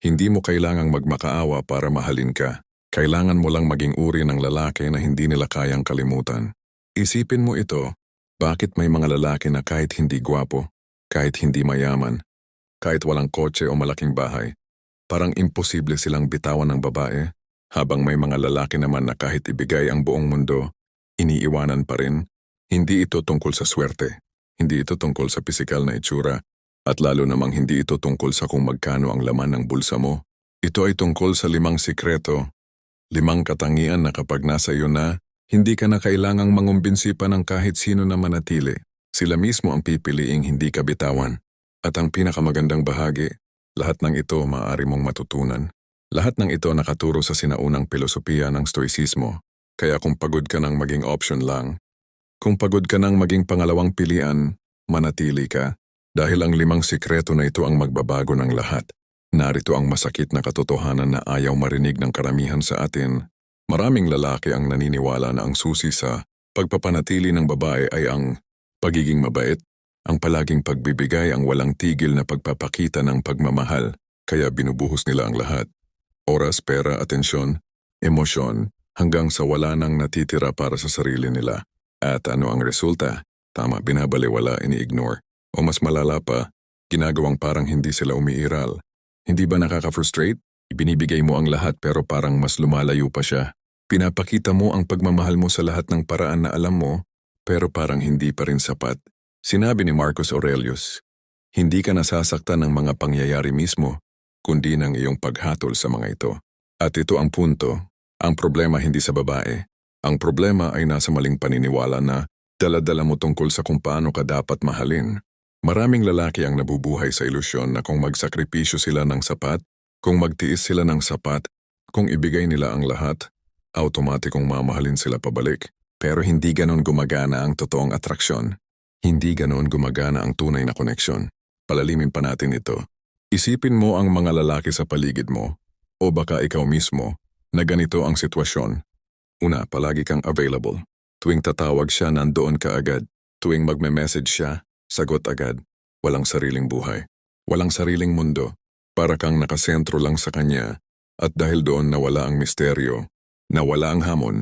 Hindi mo kailangang magmakaawa para mahalin ka. Kailangan mo lang maging uri ng lalaki na hindi nila kayang kalimutan. Isipin mo ito, bakit may mga lalaki na kahit hindi gwapo, kahit hindi mayaman, kahit walang kotse o malaking bahay, parang imposible silang bitawan ng babae, habang may mga lalaki naman na kahit ibigay ang buong mundo, iniiwanan pa rin. Hindi ito tungkol sa swerte, hindi ito tungkol sa pisikal na itsura, at lalo namang hindi ito tungkol sa kung magkano ang laman ng bulsa mo. Ito ay tungkol sa 5 sikreto, 5 katangian na kapag nasa iyo na, hindi ka na kailangang mangumbinsi pa ng kahit sino na manatili. Sila mismo ang pipiliing hindi ka bitawan. At ang pinakamagandang bahagi, lahat ng ito maaari mong matutunan. Lahat ng ito nakaturo sa sinaunang filosofiya ng Stoicismo. Kaya kung pagod ka ng maging option lang, kung pagod ka ng maging pangalawang pilian, manatili ka. Dahil ang 5 sikreto na ito ang magbabago ng lahat. Narito ang masakit na katotohanan na ayaw marinig ng karamihan sa atin. Maraming lalaki ang naniniwala na ang susi sa pagpapanatili ng babae ay ang pagiging mabait, ang palaging pagbibigay, ang walang tigil na pagpapakita ng pagmamahal, kaya binubuhos nila ang lahat. Oras, pera, atensyon, emosyon, hanggang sa wala nang natitira para sa sarili nila. At ano ang resulta? Tama, binabaliwala, ini-ignore. O mas malala pa, ginagawang parang hindi sila umiiral. Hindi ba nakaka-frustrate? Ibinibigay mo ang lahat pero parang mas lumalayo pa siya. Pinapakita mo ang pagmamahal mo sa lahat ng paraan na alam mo, pero parang hindi pa rin sapat. Sinabi ni Marcus Aurelius, hindi ka nasasaktan ng mga pangyayari mismo, kundi ng iyong paghatol sa mga ito. At ito ang punto, ang problema hindi sa babae. Ang problema ay nasa maling paniniwala na dala-dala mo tungkol sa kung paano ka dapat mahalin. Maraming lalaki ang nabubuhay sa ilusyon na kung magsakripisyo sila ng sapat, kung magtiis sila ng sapat, kung ibigay nila ang lahat, automatikong mamahalin sila pabalik. Pero hindi ganon gumagana ang totoong atraksyon. Hindi ganon gumagana ang tunay na koneksyon. Palalimin pa natin ito. Isipin mo ang mga lalaki sa paligid mo, o baka ikaw mismo, na ganito ang sitwasyon. Una, palagi kang available. Tuwing tatawag siya, nandoon ka agad. Tuwing magme-message siya, sagot agad. Walang sariling buhay. Walang sariling mundo. Para kang nakasentro lang sa kanya, at dahil doon nawala ang misteryo, nawala ang hamon,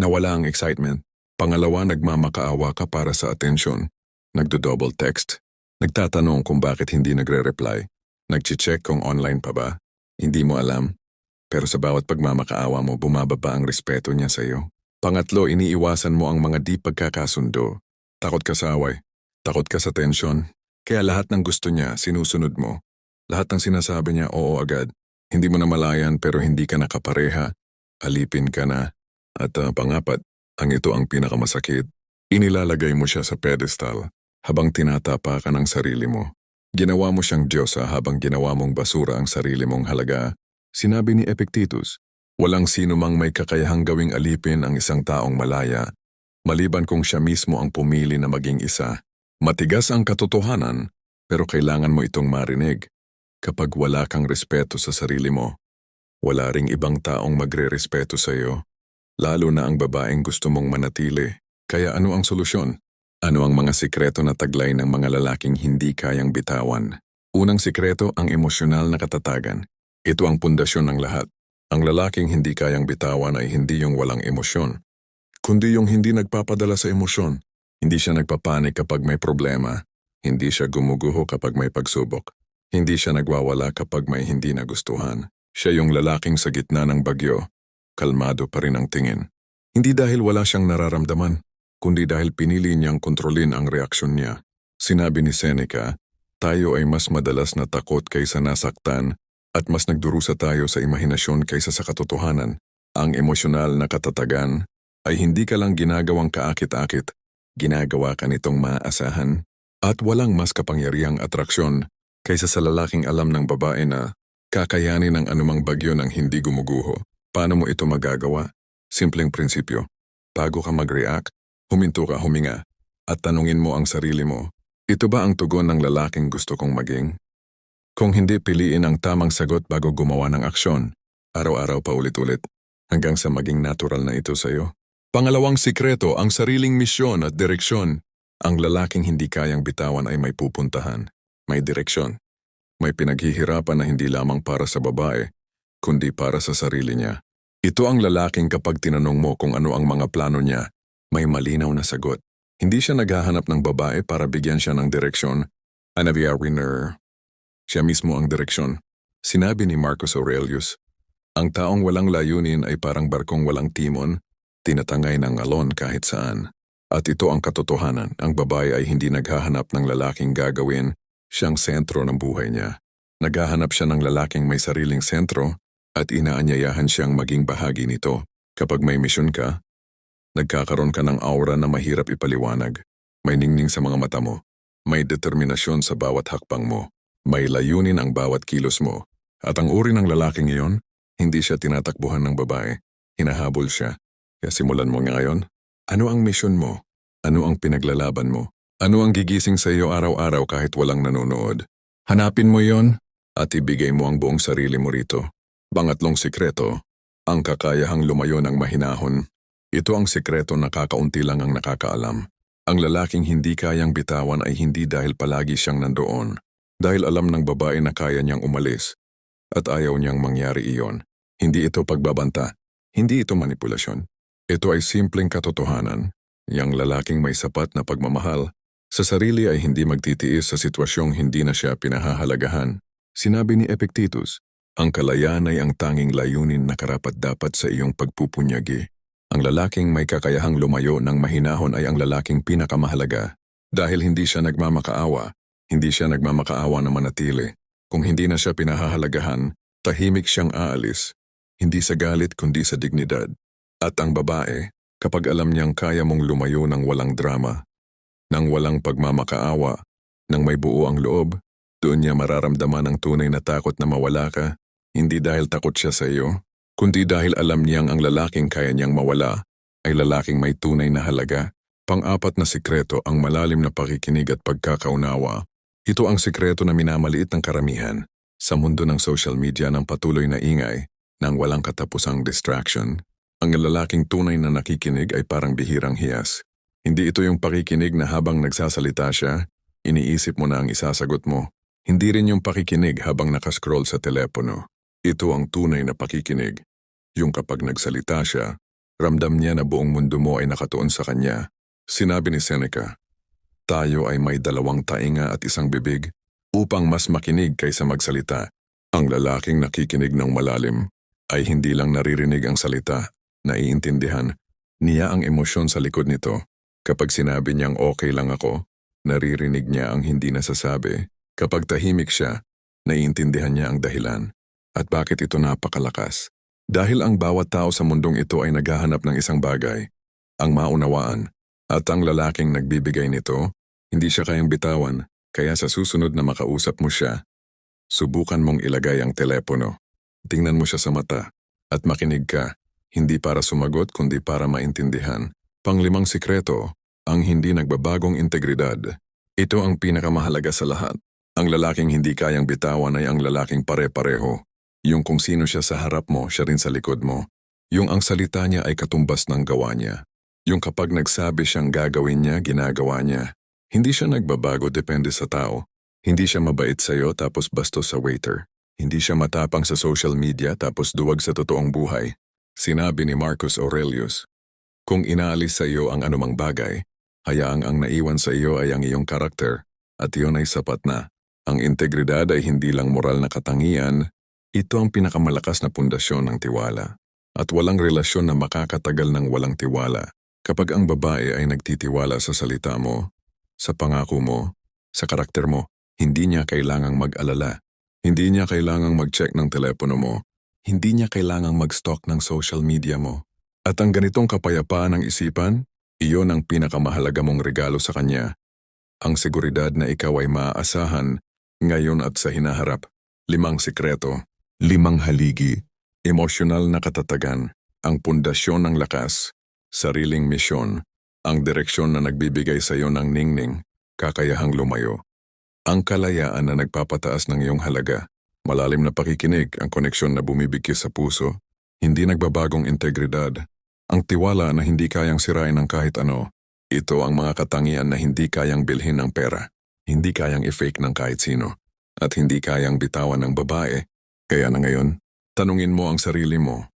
nawala ang excitement. Pangalawa, nagmamakaawa ka para sa atensyon. Nagdo-double text. Nagtatanong kung bakit hindi nagre-reply. Nagche-check kung online pa ba. Hindi mo alam. Pero sa bawat pagmamakaawa mo, bumababa ang respeto niya sa iyo. Pangatlo, iniiwasan mo ang mga di pagkakasundo. Takot ka sa away. Takot ka sa tensyon. Kaya lahat ng gusto niya, sinusunod mo. Lahat ng sinasabi niya, oo agad. Hindi mo na malayan pero hindi ka nakapareha. Alipin ka na. At pangapat, ang ito ang pinakamasakit. Inilalagay mo siya sa pedestal habang tinatapa ka ng sarili mo. Ginawa mo siyang Diyosa habang ginawa mong basura ang sarili mong halaga. Sinabi ni Epictetus, walang sino mang may kakayahang gawing alipin ang isang taong malaya, maliban kung siya mismo ang pumili na maging isa. Matigas ang katotohanan, pero kailangan mo itong marinig. Kapag wala kang respeto sa sarili mo, wala ring ibang taong magre-respeto sa iyo. Lalo na ang babaeng gusto mong manatili. Kaya ano ang solusyon? Ano ang mga sikreto na taglay ng mga lalaking hindi kayang bitawan? Unang sikreto, ang emosyonal na katatagan. Ito ang pundasyon ng lahat. Ang lalaking hindi kayang bitawan ay hindi yung walang emosyon, kundi yung hindi nagpapadala sa emosyon. Hindi siya nagpapanik kapag may problema. Hindi siya gumuguho kapag may pagsubok. Hindi siya nagwawala kapag may hindi nagustuhan. Siya yung lalaking sa gitna ng bagyo. Kalmado pa rin ang tingin. Hindi dahil wala siyang nararamdaman, kundi dahil pinili niyang kontrolin ang reaksyon niya. Sinabi ni Seneca, tayo ay mas madalas na takot kaysa nasaktan at mas nagdurusa tayo sa imahinasyon kaysa sa katotohanan. Ang emosyonal na katatagan ay hindi ka lang ginagawang kaakit-akit, ginagawa ka nitong maaasahan at walang mas kapangyarihang atraksyon kaysa sa lalaking alam ng babae na kakayanin ang anumang bagyo ng hindi gumuguho. Paano mo ito magagawa? Simpleng prinsipyo. Bago ka mag-react, huminto ka, huminga, at tanungin mo ang sarili mo, ito ba ang tugon ng lalaking gusto kong maging? Kung hindi, piliin ang tamang sagot bago gumawa ng aksyon. Araw-araw pa ulit-ulit, hanggang sa maging natural na ito sa'yo. Pangalawang sikreto, ang sariling misyon at direksyon. Ang lalaking hindi kayang bitawan ay may pupuntahan, may direksyon. May pinaghihirapan na hindi lamang para sa babae, kundi para sa sarili niya. Ito ang lalaking kapag tinanong mo kung ano ang mga plano niya, may malinaw na sagot. Hindi siya naghahanap ng babae para bigyan siya ng direksyon. Anavia winner. Siya mismo ang direksyon. Sinabi ni Marcus Aurelius, ang taong walang layunin ay parang barkong walang timon, tinatangay ng alon kahit saan. At ito ang katotohanan, ang babae ay hindi naghahanap ng lalaking gagawin siyang sentro ng buhay niya. Naghahanap siya ng lalaking may sariling sentro at inaanyayahan siyang maging bahagi nito. Kapag may misyon ka, nagkakaroon ka ng aura na mahirap ipaliwanag. May ningning sa mga mata mo. May determinasyon sa bawat hakbang mo. May layunin ang bawat kilos mo. At ang uri ng lalaking iyon, hindi siya tinatakbuhan ng babae. Hinahabol siya. Kaya simulan mo ngayon. Ano ang misyon mo? Ano ang pinaglalaban mo? Ano ang gigising sa iyo araw-araw kahit walang nanonood? Hanapin mo yon at ibigay mo ang buong sarili mo rito. Pangatlong sikreto, ang kakayahang lumayo ng mahinahon. Ito ang sikreto na kakaunti lang ang nakakaalam. Ang lalaking hindi kayang bitawan ay hindi dahil palagi siyang nandoon. Dahil alam ng babae na kaya niyang umalis at ayaw niyang mangyari iyon. Hindi ito pagbabanta. Hindi ito manipulasyon. Ito ay simpleng katotohanan. Yang lalaking may sapat na pagmamahal sa sarili ay hindi magtitiis sa sitwasyong hindi na siya pinahahalagahan. Sinabi ni Epictetus, ang kalayaan ay ang tanging layunin na karapat-dapat sa iyong pagpupunyagi. Ang lalaking may kakayahang lumayo ng mahinahon ay ang lalaking pinakamahalaga. Dahil hindi siya nagmamakaawa, hindi siya nagmamakaawa na manatili. Kung hindi na siya pinahahalagahan, tahimik siyang aalis. Hindi sa galit kundi sa dignidad. At ang babae, kapag alam niyang kaya mong lumayo ng walang drama, nang walang pagmamakaawa, nang may buo ang loob, doon niya mararamdaman ang tunay na takot na mawala ka, hindi dahil takot siya sa iyo, kundi dahil alam niyang ang lalaking kaya niyang mawala ay lalaking may tunay na halaga. Pang-apat na sikreto ang malalim na pakikinig at pagkakaunawa. Ito ang sikreto na minamaliit ng karamihan sa mundo ng social media ng patuloy na ingay ng walang katapusang distraction. Ang lalaking tunay na nakikinig ay parang bihirang hiyas. Hindi ito yung pakikinig na habang nagsasalita siya, iniisip mo na ang isasagot mo. Hindi rin yung pakikinig habang nakascroll sa telepono. Ito ang tunay na pakikinig. Yung kapag nagsalita siya, ramdam niya na buong mundo mo ay nakatuon sa kanya. Sinabi ni Seneca, tayo ay may 2 tainga at 1 bibig upang mas makinig kaysa magsalita. Ang lalaking nakikinig ng malalim ay hindi lang naririnig ang salita, naiintindihan niya ang emosyon sa likod nito. Kapag sinabi niyang okay lang ako, naririnig niya ang hindi nasasabi. Kapag tahimik siya, naiintindihan niya ang dahilan. At bakit ito napakalakas? Dahil ang bawat tao sa mundong ito ay naghahanap ng isang bagay, ang maunawaan. At ang lalaking nagbibigay nito, hindi siya kayang bitawan, kaya sa susunod na makausap mo siya, subukan mong ilagay ang telepono. Tingnan mo siya sa mata at makinig ka, hindi para sumagot kundi para maintindihan. Pang-5 sikreto, ang hindi nagbabagong integridad. Ito ang pinakamahalaga sa lahat. Ang lalaking hindi kayang bitawan ay ang lalaking pare-pareho. Yung kung sino siya sa harap mo, siya rin sa likod mo. Yung ang salita niya ay katumbas ng gawa niya. Yung kapag nagsabi siyang gagawin niya, ginagawa niya. Hindi siya nagbabago depende sa tao. Hindi siya mabait sa'yo tapos bastos sa waiter. Hindi siya matapang sa social media tapos duwag sa totoong buhay. Sinabi ni Marcus Aurelius, kung inaalis sa iyo ang anumang bagay, hayaang ang naiwan sa iyo ay ang iyong karakter at iyon ay sapat na. Ang integridad ay hindi lang moral na katangian, ito ang pinakamalakas na pundasyon ng tiwala. At walang relasyon na makakatagal ng walang tiwala. Kapag ang babae ay nagtitiwala sa salita mo, sa pangako mo, sa karakter mo, hindi niya kailangang mag-alala. Hindi niya kailangang mag-check ng telepono mo. Hindi niya kailangang mag-stalk ng social media mo. At ang ganitong kapayapaan ng isipan, iyon ang pinakamahalaga mong regalo sa kanya. Ang seguridad na ikaw ay maaasahan, ngayon at sa hinaharap. 5 sikreto, 5 haligi, emosyonal na katatagan, ang pundasyon ng lakas, sariling misyon, ang direksyon na nagbibigay sa iyo ng ningning, kakayahang lumayo. Ang kalayaan na nagpapataas ng iyong halaga, malalim na pakikinig, ang koneksyon na bumibigkis sa puso, hindi nagbabagong integridad, ang tiwala na hindi kayang sirain ng kahit ano. Ito ang mga katangian na hindi kayang bilhin ng pera, hindi kayang i-fake ng kahit sino. at hindi kayang bitawan ng babae. Kaya na ngayon, tanungin mo ang sarili mo.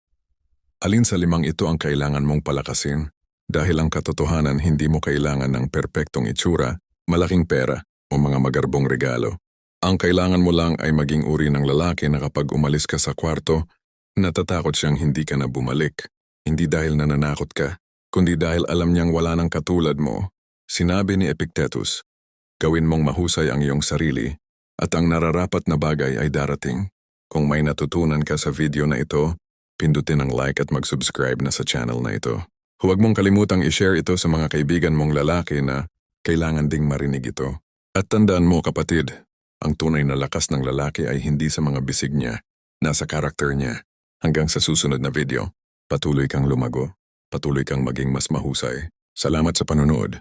Alin sa limang ito ang kailangan mong palakasin? Dahil ang katotohanan hindi mo kailangan ng perpektong itsura, malaking pera o mga magarbong regalo. Ang kailangan mo lang ay maging uri ng lalaki na kapag umalis ka sa kwarto, natatakot siyang hindi ka na bumalik. Hindi dahil nananakot ka, kundi dahil alam niyang wala nang katulad mo. Sinabi ni Epictetus, gawin mong mahusay ang iyong sarili at ang nararapat na bagay ay darating. Kung may natutunan ka sa video na ito, pindutin ang like at mag-subscribe na sa channel na ito. Huwag mong kalimutang i-share ito sa mga kaibigan mong lalaki na kailangan ding marinig ito. At tandaan mo kapatid, ang tunay na lakas ng lalaki ay hindi sa mga bisig niya, nasa karakter niya. Hanggang sa susunod na video, patuloy kang lumago, patuloy kang maging mas mahusay. Salamat sa panonood.